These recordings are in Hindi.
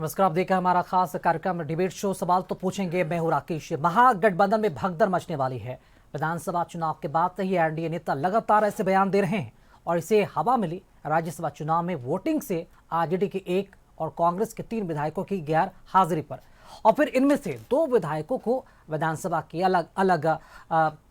नमस्कार, आप देख रहे हैं हमारा खास कार्यक्रम डिबेट शो। सवाल तो पूछेंगे, मैं हूं राकेश। महागठबंधन में भगदड़ मचने वाली है। विधानसभा चुनाव के बाद से ही एनडीए नेता लगातार ऐसे बयान दे रहे हैं और इसे हवा मिली राज्यसभा चुनाव में वोटिंग से आरजेडी के 1 और कांग्रेस के 3 विधायकों की गैर हाजिरी पर, और फिर इनमें से 2 विधायकों को विधानसभा की अलग अलग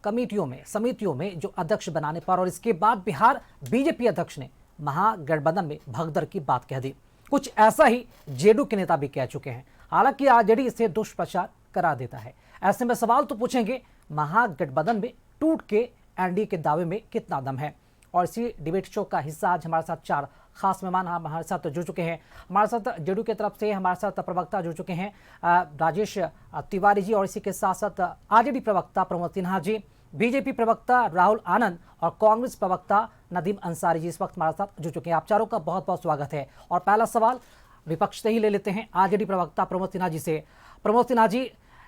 कमेटियों में, समितियों में जो अध्यक्ष बनाने पर, और इसके बाद बिहार बीजेपी अध्यक्ष ने महागठबंधन में भगदड़ की बात कह दी। कुछ ऐसा ही जेडीयू के नेता भी कह चुके हैं। हालांकि आरजेडी इसे दुष्प्रचार करा देता है। ऐसे में सवाल तो पूछेंगे, महागठबंधन में टूट के एनडीए के दावे में कितना दम है। और इसी डिबेट शो का हिस्सा आज हमारे साथ 4 खास मेहमान हमारे साथ जुड़ चुके हैं। हमारे साथ जेडीयू की तरफ से हमारे साथ प्रवक्ता जुड़ चुके हैं राजेश तिवारी जी, और इसी के साथ साथ आरजेडी प्रवक्ता प्रमोद सिन्हा जी, बीजेपी प्रवक्ता राहुल आनंद और कांग्रेस प्रवक्ता नदीम अंसारी जी इस वक्त हमारे साथ जुड़ चुके हैं। आप चारों का बहुत बहुत स्वागत है। और पहला सवाल विपक्ष से ही ले लेते हैं, आरजेडी प्रवक्ता प्रमोद सिन्हा जी से। प्रमोद सिन्हा जी,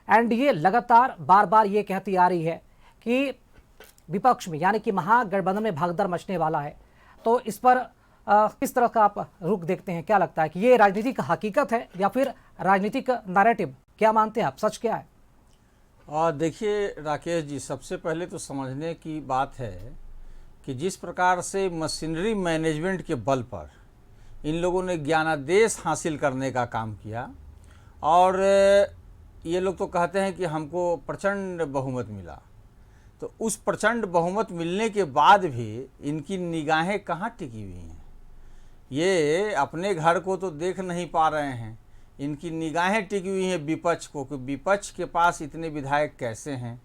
एनडीए लगातार बार बार ये कहती आ रही है कि विपक्ष में यानी कि महागठबंधन में भगदड़ मचने वाला है, तो इस पर किस तरह का आप रुख देखते हैं? क्या लगता है कि ये राजनीतिक हकीकत है या फिर राजनीतिक नैरेटिव? क्या मानते हैं आप, सच क्या है? देखिए राकेश जी, सबसे पहले तो समझने की बात है कि जिस प्रकार से मशीनरी मैनेजमेंट के बल पर इन लोगों ने ज्ञानादेश हासिल करने का काम किया, और ये लोग तो कहते हैं कि हमको प्रचंड बहुमत मिला, तो उस प्रचंड बहुमत मिलने के बाद भी इनकी निगाहें कहाँ टिकी हुई हैं? ये अपने घर को तो देख नहीं पा रहे हैं, इनकी निगाहें टिकी हुई हैं विपक्ष को, कि विपक्ष के पास इतने विधायक कैसे हैं।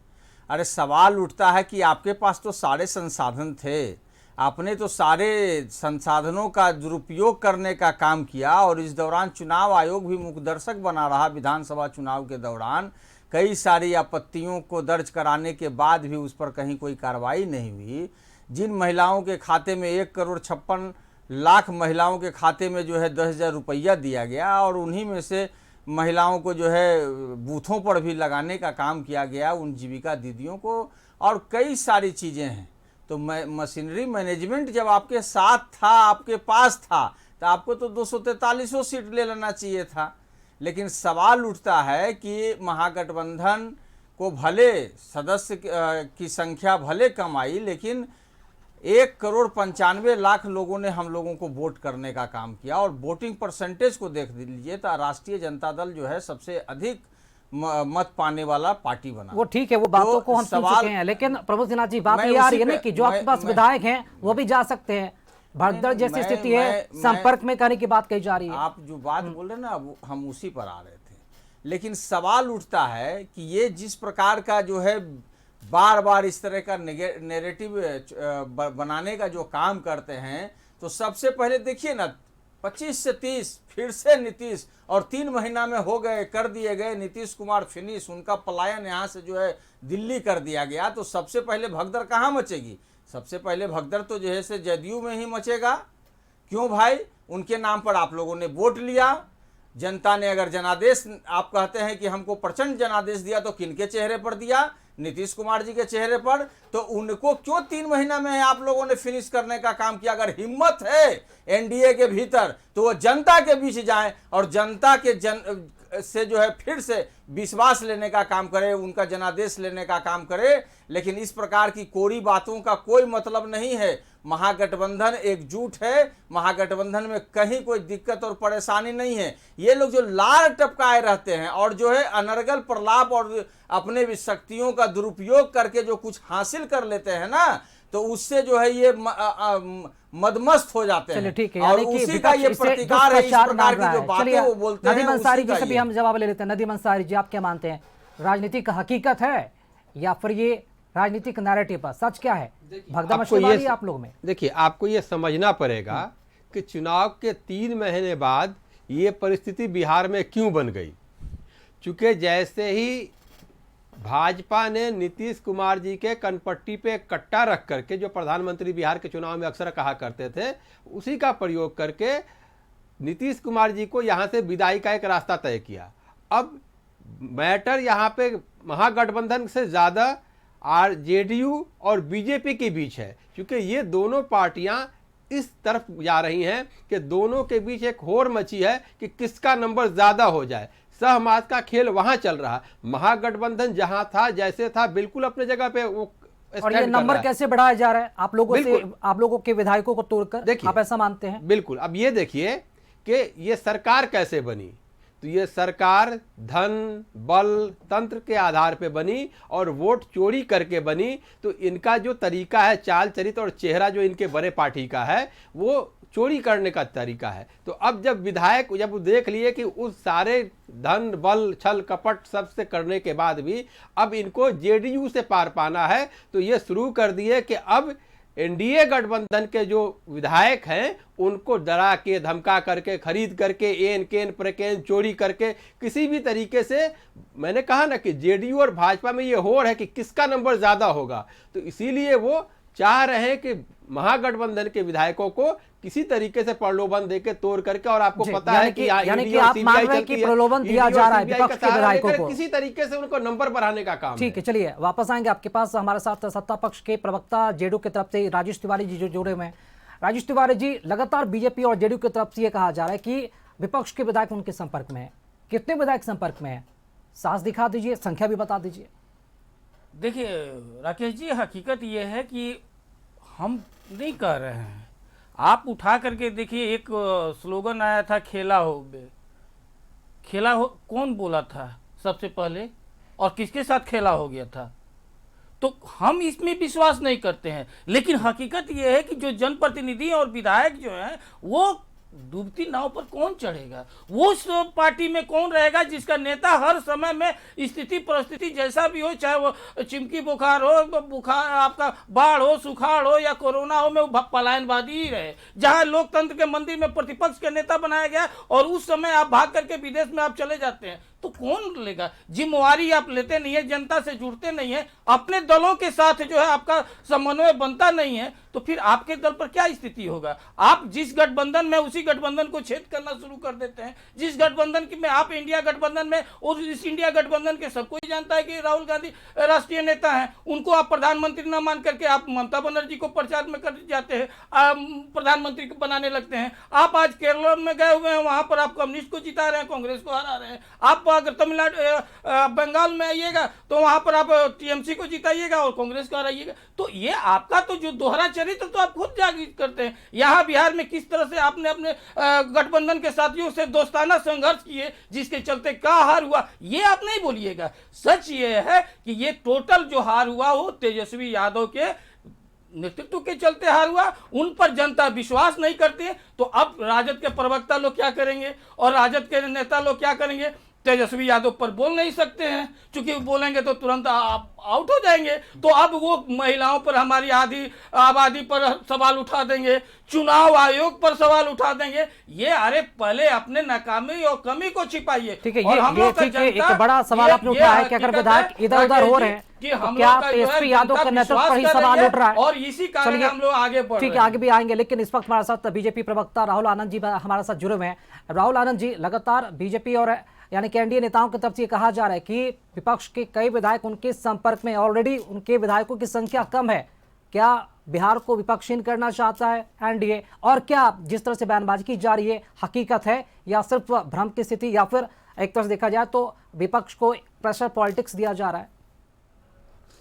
अरे सवाल उठता है कि आपके पास तो सारे संसाधन थे, आपने तो सारे संसाधनों का दुरुपयोग करने का काम किया, और इस दौरान चुनाव आयोग भी मुखदर्शक बना रहा। विधानसभा चुनाव के दौरान कई सारी आपत्तियों को दर्ज कराने के बाद भी उस पर कहीं कोई कार्रवाई नहीं हुई। जिन महिलाओं के खाते में 1,56,00,000 महिलाओं के खाते में जो है 10,000 रुपया दिया गया, और उन्हीं में से महिलाओं को जो है बूथों पर भी लगाने का काम किया गया, उन जीविका दीदियों को, और कई सारी चीज़ें हैं। तो मशीनरी मैनेजमेंट जब आपके साथ था, आपके पास था, तो आपको तो 243 सीट ले लेना चाहिए था। लेकिन सवाल उठता है कि महागठबंधन को भले सदस्य की संख्या भले कम आई, लेकिन 1,95,00,000 लोगों ने हम लोगों को वोट करने का काम किया, और वोटिंग परसेंटेज को देख लीजिए तो राष्ट्रीय जनता दल जो है सबसे अधिक मत पाने वाला पार्टी बना। वो ठीक है, वो बातों को हम सुन चुके हैं, लेकिन प्रमोद सिन्हा जी, बात ये आ रही है ना कि जो आपके पास विधायक हैं वो भी जा सकते हैं। भगदड़ जैसी स्थिति है, संपर्क में करने की बात कही जा रही है। आप जो बात बोल रहे ना, हम उसी पर आ रहे थे। लेकिन सवाल उठता है कि ये जिस प्रकार का जो है बार बार इस तरह का नैरेटिव बनाने का जो काम करते हैं, तो सबसे पहले देखिए ना, 25 से 30 फिर से नीतीश, और 3 महीना में हो गए, कर दिए गए नीतीश कुमार फिनिश, उनका पलायन यहाँ से जो है दिल्ली कर दिया गया। तो सबसे पहले भगदड़ कहाँ मचेगी? सबसे पहले भगदड़ तो जो है से जदयू में ही मचेगा। क्यों भाई? उनके नाम पर आप लोगों ने वोट लिया, जनता ने अगर जनादेश, आप कहते हैं कि हमको प्रचंड जनादेश दिया, तो किनके चेहरे पर दिया? नीतीश कुमार जी के चेहरे पर। तो उनको क्यों 3 महीना में आप लोगों ने फिनिश करने का काम किया? अगर हिम्मत है एनडीए के भीतर, तो वो जनता के बीच जाएं और जनता के से जो है फिर से विश्वास लेने का काम करे, उनका जनादेश लेने का काम करे। लेकिन इस प्रकार की कोरी बातों का कोई मतलब नहीं है। महागठबंधन एकजुट है, महागठबंधन में कहीं कोई दिक्कत और परेशानी नहीं है। ये लोग जो लार टपकाए रहते हैं और जो है अनर्गल प्रलाप और अपने भी शक्तियों का दुरुपयोग करके जो कुछ हासिल कर लेते हैं ना, तो उससे जो है ये मदमस्त हो जाते हैं। ठीक है, और उसी का ये प्रतिकार है, इस प्रकार की जो बातें वो बोलते हैं। नदीम अंसारी जी से भी हम जवाब ले लेते हैं। नदीम अंसारी जी, आप क्या मानते हैं, राजनीतिक हकीकत है या फिर ये राजनीतिक नैरेटिव पर? सच क्या है? भगदड़ मचने वाली है आप लोग में? देखिए, आपको ये समझना पड़ेगा कि चुनाव के 3 महीने बाद ये परिस्थिति बिहार में क्यों बन गई। चूंकि जैसे ही भाजपा ने नीतीश कुमार जी के कनपट्टी पे कट्टा रख करके, जो प्रधानमंत्री बिहार के चुनाव में अक्सर कहा करते थे, उसी का प्रयोग करके नीतीश कुमार जी को यहाँ से विदाई का एक रास्ता तय किया। अब मैटर यहाँ पे महागठबंधन से ज़्यादा जेडीयू और बीजेपी के बीच है, क्योंकि ये दोनों पार्टियां इस तरफ जा रही हैं कि दोनों के बीच एक होड़ मची है कि किसका नंबर ज्यादा हो जाए। सहमास का खेल वहां चल रहा। महागठबंधन जहां था जैसे था बिल्कुल अपने जगह पे वो और ये stand कर नंबर रहा है। कैसे बढ़ाया जा रहा है आप लोगों से, बिल्कुल। आप लोगों के विधायकों को तोड़कर? देखिए, आप ऐसा मानते हैं? बिल्कुल। अब ये देखिए कि ये सरकार कैसे बनी। तो ये सरकार धन बल तंत्र के आधार पे बनी और वोट चोरी करके बनी। तो इनका जो तरीका है, चाल चरित्र और चेहरा जो इनके बड़े पार्टी का है, वो चोरी करने का तरीका है। तो अब जब विधायक जब वो देख लिए कि उस सारे धन बल छल कपट सबसे करने के बाद भी अब इनको जेडीयू से पार पाना है, तो ये शुरू कर दिए कि अब एनडीए गठबंधन के जो विधायक हैं उनको डरा के धमका करके खरीद करके एन केन प्रकेन चोरी करके किसी भी तरीके से, मैंने कहा ना कि जेडीयू और भाजपा में ये होड़ है कि किसका नंबर ज्यादा होगा। तो इसीलिए वो चाह रहे हैं कि महागठबंधन के विधायकों को किसी तरीके से प्रलोभन देके तोड़ करके, और आपको पता है कि यानी कि आप मान रहे हैं कि प्रलोभन दिया जा रहा है विपक्ष के विधायकों को, किसी तरीके से उनको नंबर बढ़ाने का काम। ठीक है, चलिए वापस आएंगे आपके पास। हमारे साथ सत्ता पक्ष के प्रवक्ता जेडीयू की तरफ से राजेश तिवारी जी जो जुड़े हुए हैं। राजेश तिवारी जी, लगातार बीजेपी और जेडीयू की तरफ से ये कहा जा रहा है कि विपक्ष के विधायक उनके संपर्क में है। कितने विधायक संपर्क में है? साफ दिखा दीजिए, संख्या भी बता दीजिए। देखिए राकेश जी, हकीकत ये है कि हम नहीं कह रहे हैं, आप उठा करके देखिए। एक स्लोगन आया था, खेला हो बे। खेला हो कौन बोला था सबसे पहले और किसके साथ खेला हो गया था? तो हम इसमें विश्वास नहीं करते हैं। लेकिन हकीकत यह है कि जो जनप्रतिनिधि और विधायक जो हैं वो डूबती नाव पर कौन चढ़ेगा? वो उस पार्टी में कौन रहेगा जिसका नेता हर समय में स्थिति परिस्थिति जैसा भी हो, चाहे वो चिमकी बुखार हो, बुखार आपका बाढ़ हो, सुखाड़ हो या कोरोना हो, में वो पलायनवादी ही रहे। जहां लोकतंत्र के मंदिर में प्रतिपक्ष के नेता बनाया गया और उस समय आप भाग करके विदेश में आप चले जाते हैं, तो कौन लेगा? जिम्मेवारी आप लेते नहीं है, जनता से जुड़ते नहीं है, अपने दलों के साथ जो है आपका समन्वय बनता नहीं है, तो फिर आपके दल पर क्या स्थिति होगा? आप जिस गठबंधन में उसी गठबंधन को छेद करना शुरू कर देते हैं। जिस गठबंधन की में आप इंडिया गठबंधन में, और इस इंडिया गठबंधन के सबको ही जानता है कि राहुल गांधी राष्ट्रीय नेता हैं, उनको आप प्रधानमंत्री न मान करके आप ममता बनर्जी को प्रचार में कर जाते हैं, प्रधानमंत्री को बनाने लगते हैं। आप आज केरल में गए हुए हैं, वहां पर आप कम्युनिस्ट को जिता रहे हैं, कांग्रेस को हरा रहे हैं। आप अगर तमिलनाडु बंगाल में आइएगा तो वहां पर आप टीएमसी को जिताइएगा और कांग्रेस को हराइएगा। तो ये आपका तो जो दोहरा चरित्र तो आप खुद जागृत करते हैं। यहाँ बिहार में किस तरह से आपने अपने गठबंधन के साथियों से दोस्ताना संघर्ष किए, जिसके चलते क्या हार हुआ, ये आप नहीं बोलिएगा। सच ये है कि ये टोटल जो हार हुआ वो तेजस्वी यादव के नेतृत्व के चलते हार हुआ। उन पर जनता विश्वास नहीं करती। तो अब राजद के प्रवक्ता लोग क्या करेंगे और राजद के नेता लोग क्या करेंगे? तेजस्वी यादव पर बोल नहीं सकते हैं, क्योंकि बोलेंगे तो तुरंत आउट हो जाएंगे। तो अब वो महिलाओं पर, हमारी आधी आबादी पर सवाल उठा देंगे, चुनाव आयोग पर सवाल उठा देंगे। ये अरे पहले अपने नाकामी और कमी को छिपाइए। ठीक है, ये एक बड़ा सवाल आपने उठाया है कि अगर विधायक इधर उधर हो रहे हैं कि तो हम क्या तेजस्वी यादव के नेतृत्व पर ही सवाल उठ रहा है? और इसी कारण हम लोग आगे बढ़ रहे हैं। ठीक है, आगे भी आएंगे, लेकिन इस वक्त हमारे साथ बीजेपी प्रवक्ता राहुल आनंद जी हमारे साथ जुड़े हुए हैं। राहुल आनंद जी, लगातार बीजेपी और यानी कि एनडीए नेताओं की तरफ से कहा जा रहा है कि विपक्ष के कई विधायक उनके संपर्क में, ऑलरेडी उनके विधायकों की संख्या कम है। क्या बिहार को विपक्षहीन करना चाहता है एनडीए? और क्या जिस तरह से बयानबाजी की जा रही है हकीकत है या सिर्फ भ्रम की स्थिति, या फिर एक तरह से देखा जाए तो विपक्ष को प्रेशर पॉलिटिक्स दिया जा रहा है?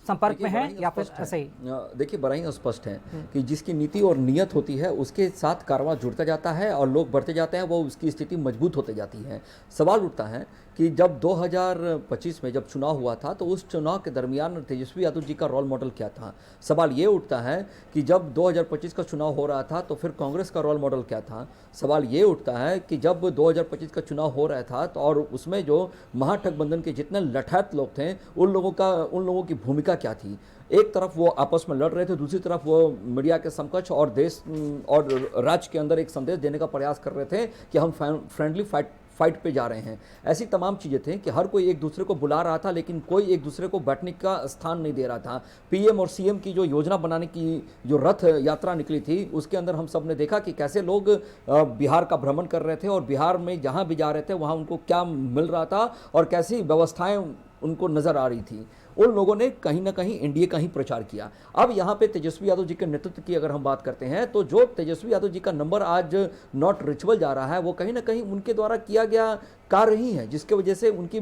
संपर्क में है या फिर ऐसे ही? देखिए, बड़ा ही स्पष्ट है कि जिसकी नीति और नियत होती है उसके साथ कारवां जुड़ता जाता है और लोग बढ़ते जाते हैं, वो उसकी स्थिति मजबूत होती जाती है। सवाल उठता है कि जब 2025 में जब चुनाव हुआ था तो उस चुनाव के दरमियान तेजस्वी यादव जी का रोल मॉडल क्या था? सवाल ये उठता है कि जब 2025 का चुनाव हो रहा था तो फिर कांग्रेस का रोल मॉडल क्या था? सवाल ये उठता है कि जब 2025 का चुनाव हो रहा था तो और उसमें जो महागठबंधन के जितने लठैत लोग थे उन लोगों की भूमिका क्या थी? एक तरफ वो आपस में लड़ रहे थे, दूसरी तरफ वो मीडिया के समकक्ष और देश और राज्य के अंदर एक संदेश देने का प्रयास कर रहे थे कि हम फ्रेंडली फाइट पे जा रहे हैं। ऐसी तमाम चीज़ें थी कि हर कोई एक दूसरे को बुला रहा था, लेकिन कोई एक दूसरे को बैठने का स्थान नहीं दे रहा था। पीएम और सीएम की जो योजना बनाने की जो रथ यात्रा निकली थी उसके अंदर हम सब ने देखा कि कैसे लोग बिहार का भ्रमण कर रहे थे और बिहार में जहाँ भी जा रहे थे वहाँ उनको क्या मिल रहा था और कैसी व्यवस्थाएं उनको नज़र आ रही थी। उन लोगों ने कहीं ना कहीं एनडीए का ही प्रचार किया। अब यहाँ पे तेजस्वी यादव जी के नेतृत्व की अगर हम बात करते हैं तो जो तेजस्वी यादव जी का नंबर आज नॉट रिचेबल जा रहा है वो कहीं ना कहीं उनके द्वारा किया गया कार्य ही है, जिसके वजह से उनकी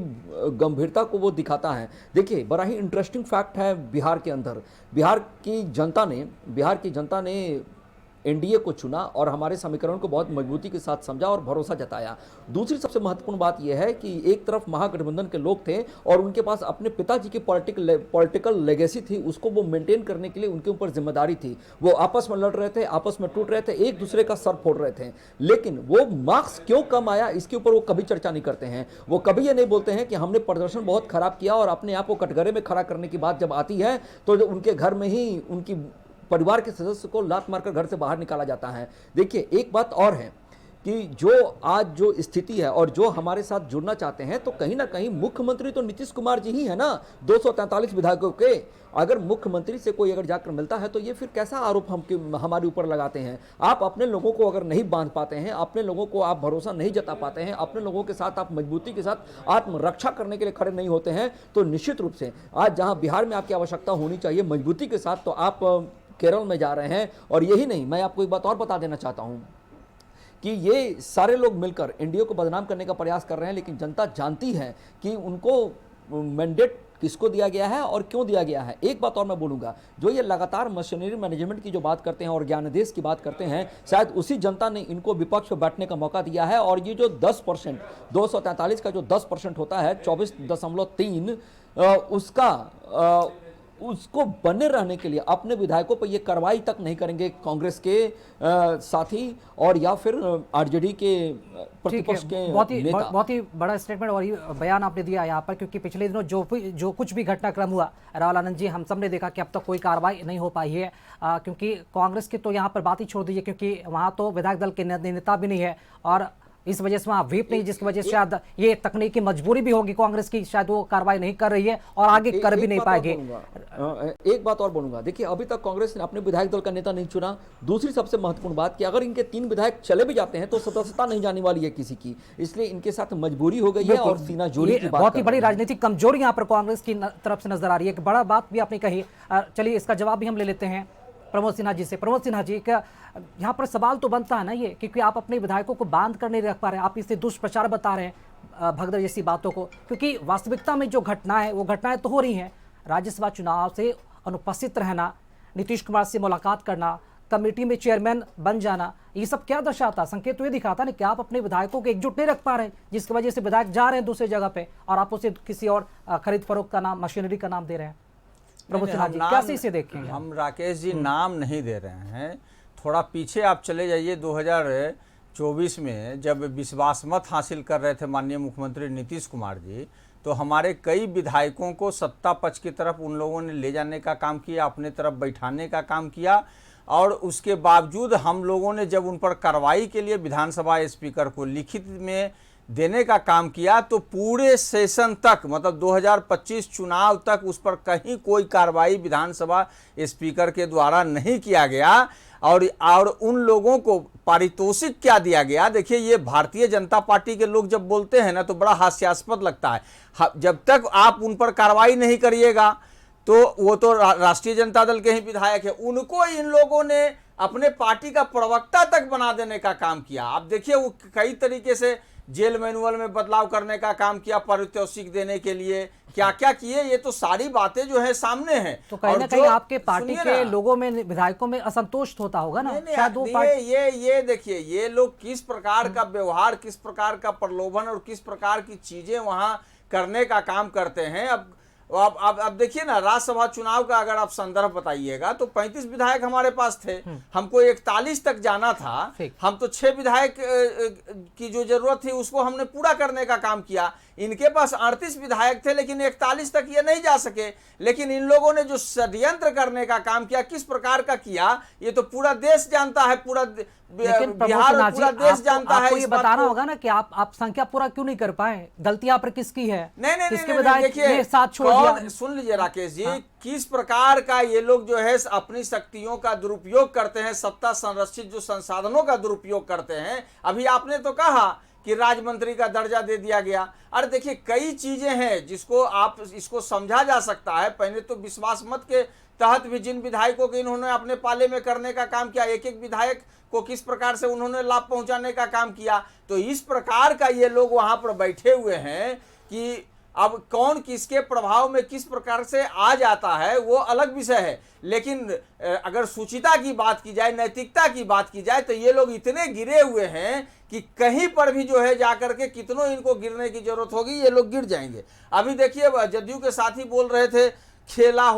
गंभीरता को वो दिखाता है। देखिए, बड़ा ही इंटरेस्टिंग फैक्ट है बिहार के अंदर, बिहार की जनता ने एनडीए को चुना और हमारे समीकरण को बहुत मजबूती के साथ समझा और भरोसा जताया। दूसरी सबसे महत्वपूर्ण बात यह है कि एक तरफ महागठबंधन के लोग थे और उनके पास अपने पिताजी की पॉलिटिकल लेगेसी थी, उसको वो मेंटेन करने के लिए उनके ऊपर जिम्मेदारी थी। वो आपस में लड़ रहे थे, आपस में टूट रहे थे, एक दूसरे का सर फोड़ रहे थे, लेकिन वो मार्क्स क्यों कम आया इसके ऊपर वो कभी चर्चा नहीं करते हैं। वो कभी ये नहीं बोलते हैं कि हमने प्रदर्शन बहुत खराब किया और अपने आप को कटघरे में खड़ा करने की बात जब आती है तो उनके घर में ही उनकी परिवार के सदस्य को लात मारकर घर से बाहर निकाला जाता है। देखिए, एक बात और है कि जो स्थिति है और जो हमारे साथ जुड़ना चाहते हैं तो कहीं ना कहीं मुख्यमंत्री तो नीतीश कुमार जी ही है ना, 243 विधायकों के। अगर मुख्यमंत्री से कोई अगर जाकर मिलता है तो ये फिर कैसा आरोप हमारे ऊपर लगाते हैं। आप अपने लोगों को अगर नहीं बांध पाते हैं, अपने लोगों को आप भरोसा नहीं जता पाते हैं, अपने लोगों के साथ आप मजबूती के साथ आत्मरक्षा करने के लिए खड़े नहीं होते हैं, तो निश्चित रूप से आज जहां बिहार में आपकी आवश्यकता होनी चाहिए मजबूती के साथ, तो आप केरल में जा रहे हैं। और यही नहीं, मैं आपको एक बात और बता देना चाहता हूं कि ये सारे लोग मिलकर एनडीए को बदनाम करने का प्रयास कर रहे हैं, लेकिन जनता जानती है कि उनको मैंडेट किसको दिया गया है और क्यों दिया गया है। एक बात और मैं बोलूंगा, जो ये लगातार मशीनरी मैनेजमेंट की जो बात करते हैं और ज्ञानादेश की बात करते हैं, शायद उसी जनता ने इनको विपक्ष में बैठने का मौका दिया है। और ये जो 10% 243 का जो 10% होता है 24.3 उसको बने रहने के लिए अपने विधायकों पर ये कार्रवाई तक नहीं करेंगे कांग्रेस के साथी और या फिर आरजेडी के प्रतिपक्ष के नेता। बहुत ही बड़ा स्टेटमेंट और ये बयान आपने दिया यहाँ पर, क्योंकि पिछले दिनों जो कुछ भी घटनाक्रम हुआ राहुल आनंद जी, हम सब ने देखा कि अब तक कोई कार्रवाई नहीं हो पाई है, क्योंकि कांग्रेस की तो यहाँ पर बात ही छोड़ दीजिए, क्योंकि वहाँ तो विधायक दल के नेता भी नहीं है और इस वजह से वहाँ व्हीप नहीं, जिसकी वजह से शायद ये तकनीकी मजबूरी भी होगी कांग्रेस की, शायद वो कार्रवाई नहीं कर रही है और आगे कर भी नहीं पाएगी। एक बात और बोलूंगा, देखिए अभी तक कांग्रेस ने अपने विधायक दल का नेता नहीं चुना। दूसरी सबसे महत्वपूर्ण बात कि अगर इनके 3 विधायक चले भी जाते हैं तो सदस्यता नहीं जाने वाली है किसी की, इसलिए इनके साथ मजबूरी हो गई है और सीना जोड़ी की बात। बहुत ही बड़ी राजनीतिक कमजोरी यहाँ पर कांग्रेस की तरफ से नजर आ रही है। बड़ा बात भी आपने कही, चलिए इसका जवाब भी हम ले लेते हैं प्रमोद सिन्हा जी से। प्रमोद सिन्हा जी, क्या यहाँ पर सवाल तो बनता है ना ये, क्योंकि आप अपने विधायकों को बांध कर नहीं रख पा रहे हैं, आप इसे दुष्प्रचार बता रहे हैं भगदड़ जैसी बातों को, क्योंकि वास्तविकता में जो घटना है वो घटनाएं तो हो रही हैं। राज्यसभा चुनाव से अनुपस्थित रहना, नीतीश कुमार से मुलाकात करना, कमेटी में चेयरमैन बन जाना, ये सब क्या दर्शाता, संकेत तो ये दिखाता ना कि आप अपने विधायकों को एकजुट नहीं रख पा रहे हैं, जिसकी वजह से विधायक जा रहे हैं दूसरी जगह पे और आप उसे किसी और खरीद फरोख्त का नाम, मशीनरी का नाम दे रहे हैं। प्रमोद सिन्हा जी, कैसे इसे देखेंगे? हम राकेश जी नाम नहीं दे रहे हैं, थोड़ा पीछे आप चले जाइए। 2024 में जब विश्वास मत हासिल कर रहे थे माननीय मुख्यमंत्री नीतीश कुमार जी, तो हमारे कई विधायकों को सत्ता पक्ष की तरफ उन लोगों ने ले जाने का काम किया, अपने तरफ बैठाने का काम किया, और उसके बावजूद हम लोगों ने जब उन पर कार्रवाई के लिए विधानसभा स्पीकर को लिखित में देने का काम किया, तो पूरे सेशन तक, मतलब 2025 चुनाव तक उस पर कहीं कोई कार्रवाई विधानसभा स्पीकर के द्वारा नहीं किया गया। और उन लोगों को पारितोषिक क्या दिया गया, देखिए ये भारतीय जनता पार्टी के लोग जब बोलते हैं ना तो बड़ा हास्यास्पद लगता है। जब तक आप उन पर कार्रवाई नहीं करिएगा तो वो तो राष्ट्रीय जनता दल के ही विधायक है, उनको इन लोगों ने अपने पार्टी का प्रवक्ता तक बना देने का काम किया। आप देखिए वो कई तरीके से जेल मैनुअल में बदलाव करने का काम किया, पारितोषिक देने के लिए क्या क्या किए, ये तो सारी बातें जो है सामने हैं। तो कहीं ना कहीं आपके पार्टी के लोगों में, विधायकों में असंतोष होता होगा ना, शायद वो ये देखिए ये लोग किस प्रकार का व्यवहार, किस प्रकार का प्रलोभन और किस प्रकार की चीजें वहां करने का काम करते हैं। अब देखिए ना, राज्यसभा चुनाव का अगर आप संदर्भ बताइएगा तो 35 विधायक हमारे पास थे, हमको 41 तक जाना था, हम तो 6 विधायक की जो जरूरत थी उसको हमने पूरा करने का काम किया। इनके पास 38 विधायक थे लेकिन 41 तक ये नहीं जा सके। लेकिन इन लोगों ने जो षड्यंत्र करने का काम किया, किस प्रकार का किया, ये तो पूरा देश जानता है, पूरा बिहार और पूरा देश जानता है। ये बताना होगा ना कि आप संख्या पूरा क्यों नहीं कर पाए, गलती आप पर किसकी है? नहीं, किसके विधायक ने साथ छोड़ दिया? सुन लीजिए राकेश जी, किस प्रकार का ये लोग जो है अपनी शक्तियों का दुरुपयोग करते हैं, सत्ता संरक्षित जो संसाधनों का दुरुपयोग करते हैं। अभी आपने तो कहा कि राज्य मंत्री का दर्जा दे दिया गया। अरे देखिए कई चीजें हैं जिसको आप इसको समझा जा सकता है। पहले तो विश्वास मत के तहत भी जिन विधायकों को इन्होंने अपने पाले में करने का काम किया, एक एक विधायक को किस प्रकार से उन्होंने लाभ पहुंचाने का काम किया, तो इस प्रकार का ये लोग वहां पर बैठे हुए हैं कि अब कौन किसके प्रभाव में किस प्रकार से आ जाता है वो अलग विषय है। लेकिन अगर सुचिता की बात की जाए, नैतिकता की बात की जाए, तो ये लोग इतने गिरे हुए हैं कि कहीं पर भी जो है जाकर के कितनों इनको गिरने की जरूरत होगी ये लोग गिर जाएंगे। अभी देखिए जदयू के साथी बोल रहे थे खेला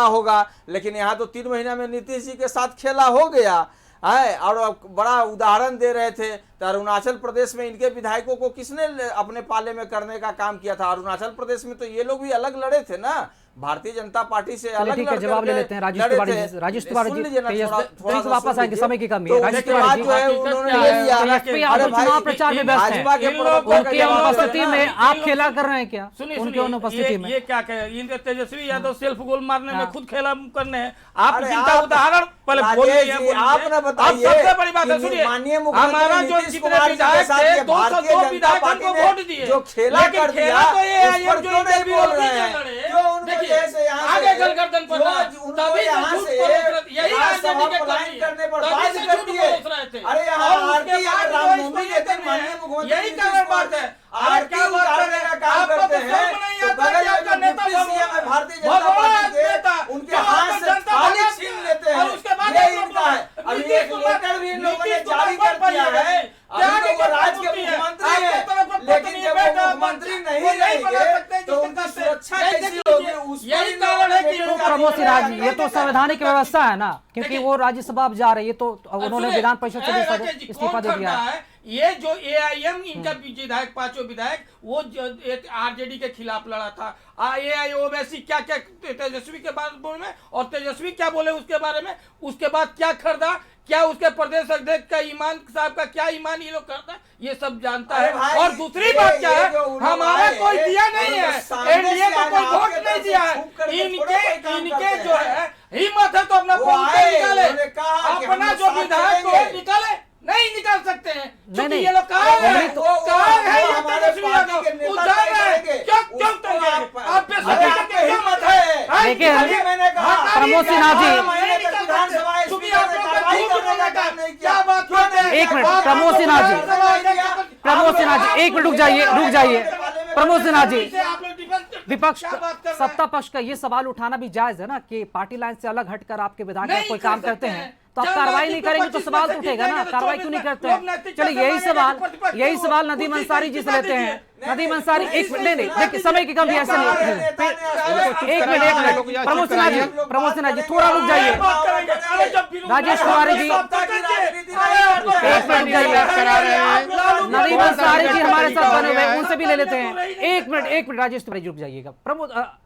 होगा, लेकिन यहाँ तो 3 महीना में नीतीश जी के साथ खेला हो गया है। और बड़ा उदाहरण दे रहे थे तो अरुणाचल प्रदेश में इनके विधायकों को किसने अपने पाले में करने का काम किया था। अरुणाचल प्रदेश में तो ये लोग भी अलग लड़े थे ना, भारतीय जनता पार्टी से अलग ठीक है, जवाब ले लेते हैं राजेश तिवारी जी वापस आएंगे, समय की कमी है। राजेश तिवारी जी चुनाव प्रचार में व्यस्त हैं, उनकी अनुपस्थिति में आप खेला कर रहे हैं क्या? उनकी अनुपस्थिति में ये क्या कहे, इनके तेजस्वी यादव सेल्फ गोल मारने में खुद खेला करने हैं। आप जिनका उदाहरण पहले बोलिए, आप ना बताइए। सबसे बड़ी बात है, सुनिए, हमारा जो जितने विधायक थे 202 विधायकों को वोट दिए, जो खेला कर दिया तो ये जो इंटरव्यू बोल रहे हैं आगे गलगर्दन पर तभी यही राजनीति के कमी करने पर बात करती है। अरे यही कारण बात है। आप क्या बात करने का काम करते हैं तो बगल में जो नेता है भारतीय जनता पार्टी के उनके हाथ से थाली छीन लेते हैं, ये इनका है। अभी एक लेटर भी इन लोगों ने जारी कर दिया है। अभी तो वो राज्य के मुख्यमंत्री है, लेकिन जब वो मुख्यमंत्री नहीं रहेंगे तो उनकी सुरक्षा कैसी होगी, उस यही कारण है कि प्रमोद सिन्हा जी ये तो संवैधानिक व्यवस्था है ना, क्योंकि वो राज्यसभा अब जा रही है तो उन्होंने विधान परिषद से इस्तीफा दे दिया है। ये जो एआईएम इनका विधायक 5 विधायक वो आरजेडी के खिलाफ लड़ा था। एआई ओवैसी क्या क्या तेजस्वी के बारे में और तेजस्वी क्या बोले उसके बारे में, उसके बाद क्या खरीदा, क्या उसके प्रदेश अध्यक्ष का ईमान साहब का क्या ईमान ये लोग करता है, ये सब जानता है। और दूसरी बात क्या है, हमारा कोई दिया नहीं है, एनडीए को कोई वोट नहीं दिया है। इनके जो है हिम्मत है तो अपना निकाले, अपना जो विधायक को निकाले, नहीं निकाल सकते हैं क्योंकि ये लोग कहाँ है प्रमोद सिन्हा जी एक मिनट, प्रमोद सिन्हा जी एक मिनट रुक जाइए प्रमोद सिन्हा जी, विपक्ष सत्ता पक्ष का ये सवाल उठाना भी जायज है ना कि पार्टी लाइन से अलग हटकर आपके विधायक कोई काम करते हैं तो आप कार्रवाई नहीं करेंगे तो सवाल तो उठेगा ना, कार्रवाई क्यों नहीं करते हैं? चलिए यही सवाल नदीम अंसारी जी से लेते हैं। नदीम अंसारी एक मिनट, नहीं देखिए समय की कमी ऐसे नहीं, एक मिनट प्रमोद सिन्हा जी थोड़ा रुक जाइए। राजेश तिवारी जी एक मिनट जाइए, नदीम अंसारी जी हमारे साथ बने हुए हैं, उनसे भी ले लेते हैं। एक मिनट राजेश तिवारी जी रुक जाइएगा।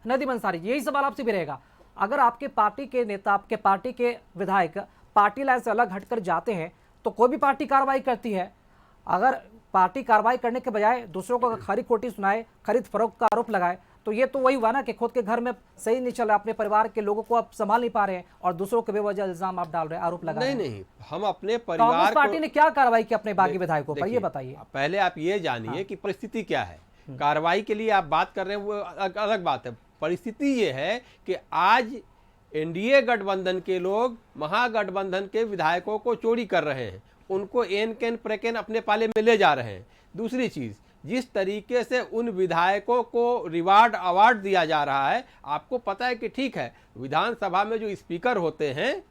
नदीम अंसारी जी यही सवाल आपसे भी रहेगा, अगर आपके पार्टी के नेता आपके पार्टी के विधायक पार्टी लाइन से अलग हटकर जाते हैं तो कोई भी पार्टी कार्रवाई करती है, अगर पार्टी कार्रवाई करने के बजाय दूसरों को खरी खोटी सुनाए, खरीद फरोख्त का आरोप लगाए तो ये तो वही हुआ ना कि खुद के घर में सही नहीं चल रहा, अपने परिवार के लोगों को आप संभाल नहीं पा रहे हैं और दूसरों के बेवजह इल्जाम आप डाल रहे हैं, आरोप लगा रहे हैं। नहीं, हम अपने परिवार कांग्रेस पार्टी ने क्या कार्रवाई की अपने बागी विधायकों पर, ये बताइए। पहले आप ये जानिए कि परिस्थिति क्या है। कार्रवाई के लिए आप बात कर रहे हैं वो अलग बात है। परिस्थिति ये है कि आज एनडीए गठबंधन के लोग महागठबंधन के विधायकों को चोरी कर रहे हैं, उनको एन कैन प्रेकेन अपने पाले में ले जा रहे हैं। दूसरी चीज़, जिस तरीके से उन विधायकों को रिवार्ड अवार्ड दिया जा रहा है, आपको पता है कि ठीक है विधानसभा में जो स्पीकर होते हैं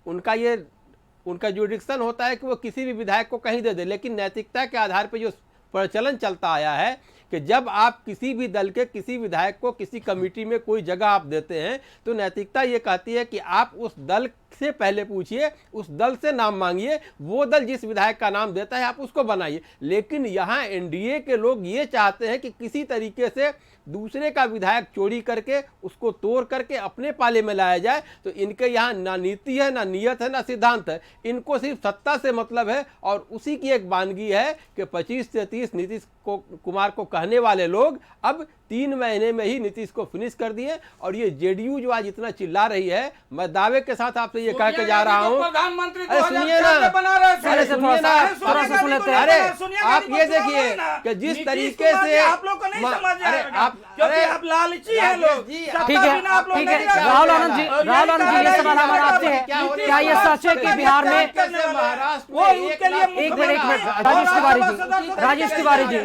उनका जुडिक्शन होता है कि वो किसी भी विधायक को कहीं दे दे, लेकिन नैतिकता के आधार पर जो प्रचलन चलता आया है कि जब आप किसी भी दल के किसी विधायक को किसी कमेटी में कोई जगह आप देते हैं तो नैतिकता ये कहती है कि आप उस दल से पहले पूछिए, उस दल से नाम मांगिए, वो दल जिस विधायक का नाम देता है आप उसको बनाइए। लेकिन यहाँ एनडीए के लोग ये चाहते हैं कि किसी तरीके से दूसरे का विधायक चोरी करके उसको तोड़ करके अपने पाले में लाया जाए। तो इनके यहाँ ना नीति है, ना नियत है, ना सिद्धांत है, इनको सिर्फ सत्ता से मतलब है। और उसी की एक वानगी है कि 25 से 30 नीतीश कुमार को कहने वाले लोग अब 3 महीने में ही नीतीश को फिनिश कर दिए। और ये जेडीयू जो आज इतना चिल्ला रही है, मैं दावे के साथ आपसे ये कह के जा रहा हूँ। प्रधानमंत्री अरे सुनिए ना, बना रहे थे। अरे सुनिए ना, थोड़ा सा सुन लेते हैं। अरे सोनिया आप गांधी ये को देखिए बोले ना, कि जिस नीतीश तरीके कुमार से जी, आप लोग को नहीं समझ अरे आएगा, आप क्योंकि अरे आप लालची हैं लोग। जी, सत्ता ठीक है, बिना आप लोग ठीक है। नहीं कर सकते। राहुल आनंद जी, और राहुल आनंद जी, ये यही सवाल हमारा आपसे है, नीतीश क्या ये कुमार सच है कि का बिहार में कैसे महाराष्ट्र वो में उसके लिए एक मिनट राजेश तिवारी जी, राजेश तिवारी जी,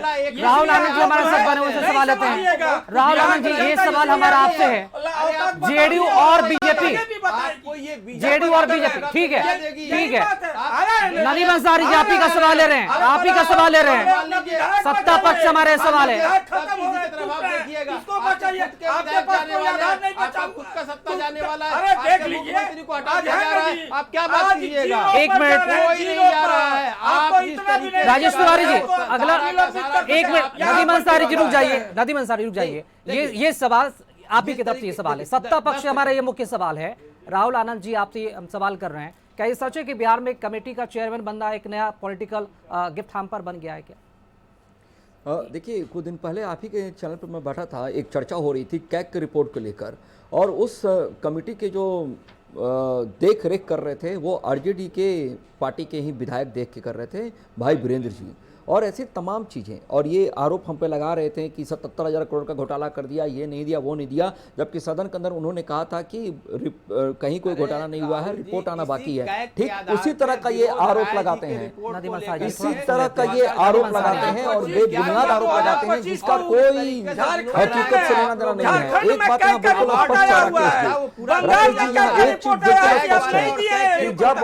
राहुल आनंद जी हमारे साथ बने हुए से सवाल लेते हैं। राहुल आनंद जी, ये सवाल हमारा आपसे है, जेडीयू और बीजेपी, जेडीयू और बीजेपी, ठीक है, ठीक है। नदीम अंसारी जी, आप ही का सवाल ले रहे हैं, आप ही का सवाल ले रहे हैं। सत्ता पक्ष हमारे सवाल है। खत्म हो गया, जवाब देखिएगा, किसको बचाइए? आपके पास कोई आधार नहीं बचा आपका खुद का सत्ता जाने वाला है। अरे देख आपके लीजिए, मुख्यमंत्री को हटा आज दिया है जा रहा ना है। जी, आप क्या बात आज कीजिएगा? जीरो एक पर मिनट, जा रहे हैं, कोई जीरो नहीं जा पर। रहा है। आपको आप जिस इतना भी नहीं राजेश तिवारी जी, आपको अगला एक मिनट, यहाँ नदीम पर अंसारी जी रुक जो जाइए, नदीम अंसारी रुक जाइए। ये सवाल आप ही की तरफ से ये सवाल है, सत्ता पक्ष हमारा ये मुख्य सवाल है। राहुल आनंद जी, आपसे ये हम सवाल कर रहे हैं, क्या ये सच है कि बिहार में कमेटी का चेयरमैन बनना एक नया पॉलिटिकल गिफ्ट हैम्पर बन गया है क्या? देखिए, कुछ दिन पहले आप ही के चैनल पर मैं बैठा था, एक चर्चा हो रही थी कैग की रिपोर्ट को लेकर, और उस कमेटी के जो देख रेख कर रहे थे वो आरजेडी के पार्टी के ही विधायक देख के कर रहे थे, भाई वीरेंद्र जी, और ऐसी तमाम चीज़ें। और ये आरोप हम पे लगा रहे थे कि 77,000 करोड़ का घोटाला कर दिया, ये नहीं दिया, वो नहीं दिया, जबकि सदन के अंदर उन्होंने कहा था कि कहीं कोई घोटाला नहीं हुआ है, रिपोर्ट आना बाकी है। ठीक उसी तरह का ये आरोप लगाते हैं, इसी तरह का ये आरोप लगाते हैं और बेबुनियाद आरोप लगाते हैं जिसका कोई हकीकत से लेना देना नहीं है। एक बात यहाँ बिल्कुल स्पष्ट है राकेश जी, यहाँ एक चीज बिल्कुल स्पष्ट है कि जब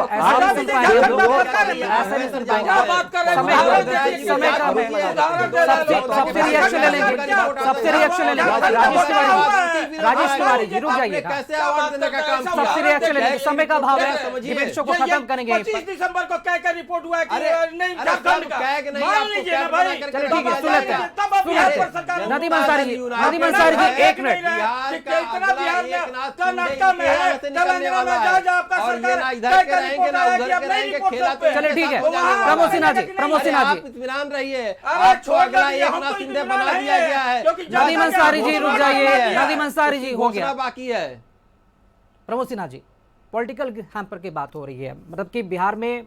समय का सबसे रिएक्शन ले लेंगे, सबसे रिएक्शन ले लेंगे। राजेश तिवारी जी रुक जाइए, कैसे अवार्ड देने का काम किया? सबसे रिएक्शन ले लेंगे, समय का अभाव है, डिबेट शो को खत्म करेंगे। 25 दिसंबर को क्या क्या रिपोर्ट हुआ है कि नहीं अरे झारखंड का? कैग नहीं, मान आपको लीजिए ना कैग भाई, बना करके चलिए ठीक है, सुन लेते हैं, तब अब सुन बिहार लेते पर हैं। सरकार नदीम अंसारी जी, नदीम अंसारी जी, एक मिनट। बिहार का इतना बिहार अगला में एकनाथ कर्नाटक में है, शिंदे निकलने तेलंगाना वाला में है। जहाँ आपका और ये सरकार ना इधर के रहेंगे ना उधर के रहेंगे, खेला तो चलिए ठीक है, प्रमोद सिन्हा जी, प्रमोद अरे सिन्हा आप जी, इत्मीनान रहिए, अरे आपको छोड़ अगला दीजिए, हम एकनाथ तो शिंदे इत्मीनान बना दिया है, गया है। क्योंकि नदीम अंसारी जी रुक जाइए, नदीम अंसारी जी हो घोषणा गया। बाकी है। प्रमोद सिन्हा जी, पॉलिटिकल हैम्पर की बात हो रही है, मतलब कि बिहार में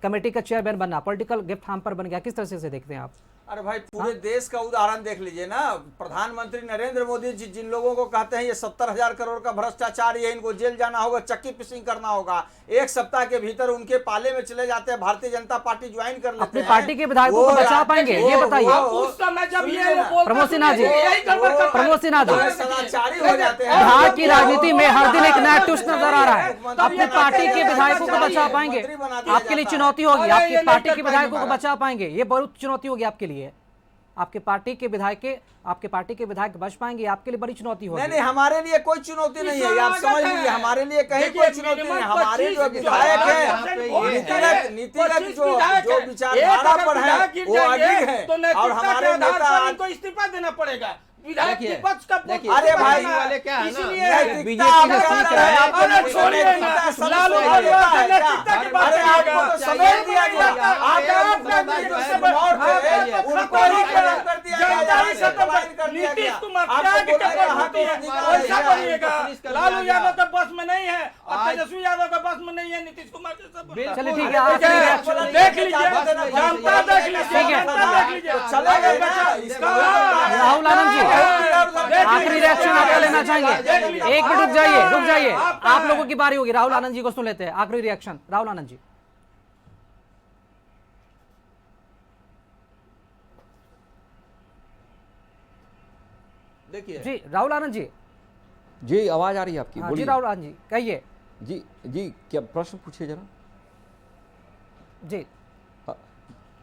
कमेटी का चेयरमैन बनना पॉलिटिकल गिफ्ट हैम्पर बन गया, किस तरह से देखते हैं आप? अरे भाई, पूरे देश का उदाहरण देख लीजिए ना। प्रधानमंत्री नरेंद्र मोदी जी जिन लोगों को कहते हैं ये 70,000 करोड़ का भ्रष्टाचार है, इनको जेल जाना होगा, चक्की पिसिंग करना होगा, एक सप्ताह के भीतर उनके पाले में चले जाते हैं, भारतीय जनता पार्टी ज्वाइन कर लेते अपनी हैं। पार्टी के विधायकों को बचा पाएंगे, ये बताइए। उस समय जब ये लोग बोलते प्रमोद सिन्हा जी, प्रमोद सिन्हा जी, सदाचारी हो जाते हैं। बिहार की राजनीति में हर दिन एक नया ट्विस्ट नजर आ रहा है। अपनी पार्टी के विधायकों को बचा पाएंगे? आपके लिए चुनौती होगी, आपकी पार्टी के विधायकों को बचा पाएंगे? ये बहुत चुनौती होगी आपके लिए। आपके पार्टी के विधायक बच पाएंगे? आपके लिए बड़ी चुनौती होगी। नहीं, हमारे लिए कोई चुनौती नहीं है, आप समझ लीजिए, हमारे लिए कहीं कोई चुनौती नहीं है। हमारे जो विधायक है, नीतिगत जो विचारधारा पर है वो अधिक है, और हमारे नेता को इस्तीफा देना पड़ेगा। विधायक देखिए, विपक्ष का देखिए, अरे भाई, वाले क्या है ना, इसलिए बीजेपी से सीख रहे हैं। अरे छोड़िए ना, लालू यादव की नैतिकता की बात अरे करिएगा। आपको तो समय दिया गया, उनको ही खड़ा कर दिया गया, नीतीश कुमार त्याग के पद होती है, वैसा बनिएगा। लालू यादव के बस में नहीं है और तेजस्वी यादव के बस में नहीं है, नीतीश कुमार के सब बस। चलिए ठीक है, आखिरी रिएक्शन देख लीजिए, जनता देख लीजिए, ठीक है। जनता देख लीजिए। राहुल आनंद जी, आखिरी रिएक्शन आपका लेना चाहेंगे? एक मिनट रुक जाइए, आप लोगों की बारी होगी। राहुल आनंद जी को सुन लेते हैं, आखिरी रिएक्शन राहुल आनंद जी। देखिए जी राहुल आनंद जी, जी आवाज आ रही है आपकी, हाँ जी बोलिए। राहुल आनंद जी कहिए। जी क्या प्रश्न पूछिए जरा। जी, हाँ,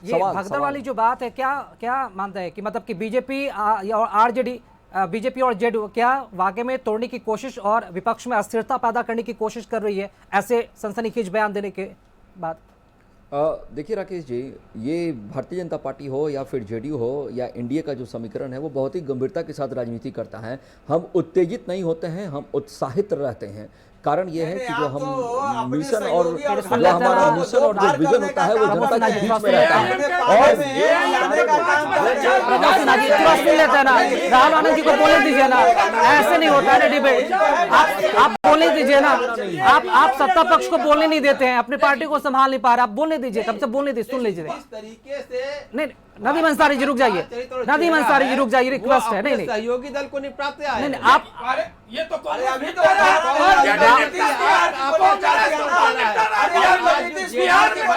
ये भगदड़ सवाल। वाली जो बात है, क्या मानते हैं कि मतलब कि बीजेपी और आरजेडी, बीजेपी और जेडीयू क्या वाकई में तोड़ने की कोशिश और विपक्ष में अस्थिरता पैदा करने की कोशिश कर रही है ऐसे सनसनीखेज बयान देने के बाद? देखिए राकेश जी, ये भारतीय जनता पार्टी हो या फिर जेडीयू हो या एनडीए का जो समीकरण है वो बहुत ही गंभीरता के साथ राजनीति करता है। हम उत्तेजित नहीं होते हैं, हम उत्साहित रहते हैं, कारण ये है कि जो आप तो हम अपने मिशन सहयोगी और और जो सुन लेते हैं हमारा ना, मिशन और जो विजन होता है वो जनता के बीच में रहता है। और प्रभु सिन्हा जी थोड़ा सुन लेते हैं ना, राहुल आनंद जी को बोलने दीजिए ना, ऐसे नहीं होता है डिबेट। आप बोलने दीजिए ना, आप सत्ता पक्ष को बोलने नहीं देते हैं, अपनी पार्टी को संभाल नहीं पा रहे, आप बोलने दीजिए, कब से बोलने दीजिए, सुन लीजिए। इस तरीके से नहीं नदीम अंसारी जी रुक जाइए, नदीम अंसारी जी रुक जाइए, रिक्वेस्ट है। नहीं नहीं सहयोगी दल को निपटाते आए नहीं आप ये तो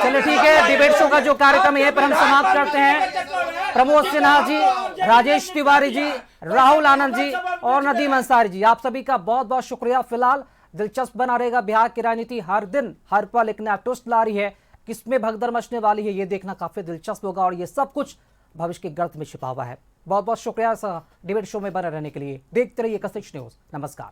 चलिए ठीक है, डिबेट शो का जो कार्यक्रम है पर हम समाप्त करते हैं। प्रमोद सिन्हा जी, राजेश तिवारी जी, राहुल आनंद जी और नदीम अंसारी जी, आप सभी का बहुत बहुत शुक्रिया। फिलहाल दिलचस्प बना रहेगा, बिहार की राजनीति हर दिन हर पल एक नया ट्विस्ट ला रही है, किसमें भगदड़ मचने वाली है ये देखना काफी दिलचस्प होगा और ये सब कुछ भविष्य के गर्त में छिपा हुआ है। बहुत बहुत शुक्रिया इस डिबेट शो में बने रहने के लिए। देखते रहिए कसरत न्यूज। नमस्कार।